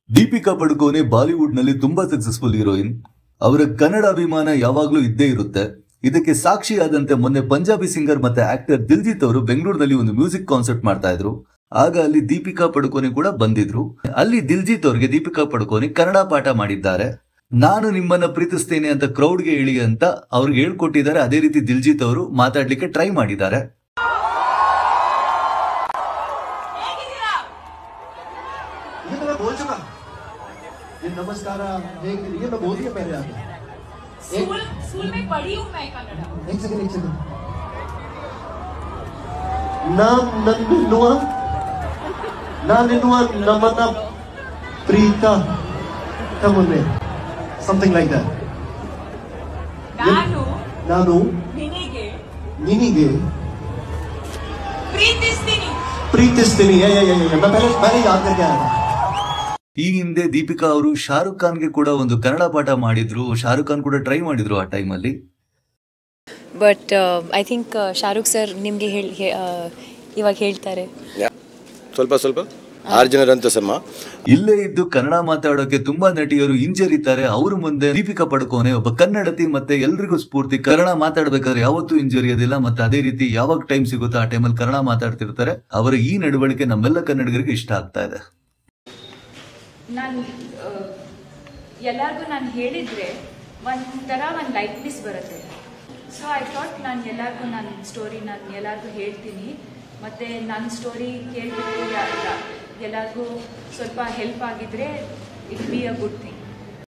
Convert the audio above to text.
Deepika ಪಡುಕೋನೆ Bollywood ನಲ್ಲಿ ತುಂಬಾ successful heroine. ಅವರ ಕನ್ನಡ ಅಭಿಮಾನ ಯಾವಾಗ್ಲೂ ಇದ್ದೇ ಇರುತ್ತೆ. ಇದಕ್ಕೆ ಸಾಕ್ಷಿಯಾದಂತೆ ಮೊನ್ನೆ ಪಂಜಾಬಿ ಸಿಂಗರ್ ಮತ್ತೆ ಆಕ್ಟರ್ ದಿಲ್ಜಿತ್ ಅವರು ಬೆಂಗಳೂರಿನಲ್ಲಿ ಒಂದು ಮ್ಯೂಸಿಕ್ ಕಾನ್ಸರ್ಟ್ ಮಾಡ್ತಾ ಇದ್ರು. ಆಗ ಅಲ್ಲಿ ದೀಪಿಕಾ ಪಡುಕೋನೆ ಕೂಡ ಬಂದಿದ್ರು. ಅಲ್ಲಿ ದಿಲ್ಜಿತ್ ಅವರಿಗೆ ದೀಪಿಕಾ ಪಡುಕೋನೆ ಕನ್ನಡ ಪಾಠ ಮಾಡಿದ್ದಾರೆ. ನಾನು ನಿಮ್ಮನ್ನ ಪ್ರೀತಿಸ್ತೇನೆ ಅಂತ ಕ್ರೌಡ್ಗೆ ಹೇಳಿ ಅಂತ ಅವ್ರಿಗೆ ಹೇಳ್ಕೊಟ್ಟಿದ್ದಾರೆ. ಅದೇ ರೀತಿ ದಿಲ್ಜಿತ್ ಅವರು ಮಾತಾಡ್ಲಿಕ್ಕೆ ಟ್ರೈ ಮಾಡಿದ್ದಾರೆ. नमस्कार ये मैं बोल दिया पहले आके स्कूल में पढ़ी हूँ मैं कन्नड़ा. एक सेकंड नाम नन्नुआ नानिनुआ नमना Preeta come on man something like that ನಾನು ನಿನಗೆ ಪ್ರೀತಿಸ್ತೀನಿ मैं पहले याद करके आया था. ಈ ಹಿಂದೆ ದೀಪಿಕಾ ಅವರು ಶಾರುಖ್ ಖಾನ್ಗೆ ಕೂಡ ಒಂದು ಕನ್ನಡ ಪಾಠ ಮಾಡಿದ್ರು. ಶಾರುಖ್ ಖಾನ್ ಕೂಡ ಟ್ರೈ ಮಾಡಿದ್ರು ಆ ಟೈಮಲ್ಲಿ. But I think Shahrukh sir ನಿಮಗೆ ಇವಾಗ ಹೇಳ್ತಾರೆ ಸ್ವಲ್ಪ 6 ಜನರಂತ ಸಮ ಇಲ್ಲೇ ಇದ್ದು ಕನ್ನಡ ಮಾತಾಡೋಕೆ ತುಂಬಾ ನಟಿಯರು ಹಿಂಜರಿತಾರೆ. ಅವ್ರ ಮುಂದೆ ದೀಪಿಕಾ ಪಡುಕೋನೆ ಒಬ್ಬ ಕನ್ನಡತಿ, ಮತ್ತೆ ಎಲ್ರಿಗೂ ಸ್ಫೂರ್ತಿ. ಕನ್ನಡ ಮಾತಾಡ್ಬೇಕಾದ್ರೆ ಯಾವತ್ತೂ ಹಿಂಜರಿಯೋದಿಲ್ಲ. ಮತ್ತೆ ಅದೇ ರೀತಿ ಯಾವಾಗ ಟೈಮ್ ಸಿಗುತ್ತೋ ಆ ಟೈಮಲ್ಲಿ ಕನ್ನಡ ಮಾತಾಡ್ತಿರ್ತಾರೆ. ಅವರ ಈ ನಡವಳಿಕೆ ನಮ್ಮೆಲ್ಲ ಕನ್ನಡಿಗರಿಗೆ ಇಷ್ಟ ಆಗ್ತಾ ಇದೆ. ನಾನು ಎಲ್ಲರಿಗೂ ನಾನು ಹೇಳಿದರೆ ಒಂಥರ ಒಂದು ಲೈಟ್ನೆಸ್ ಬರುತ್ತೆ. ಸೊ ಐ ಥಾಟ್ ನಾನು ಎಲ್ಲರಿಗೂ ನನ್ನ ಸ್ಟೋರಿ ನಾನು ಎಲ್ಲರಿಗೂ ಹೇಳ್ತೀನಿ. ಮತ್ತು ನನ್ನ ಸ್ಟೋರಿ ಕೇಳಿಬಿಟ್ಟು ಎಲ್ಲರಿಗೂ ಸ್ವಲ್ಪ ಹೆಲ್ಪ್ ಆಗಿದ್ರೆ it be a good thing.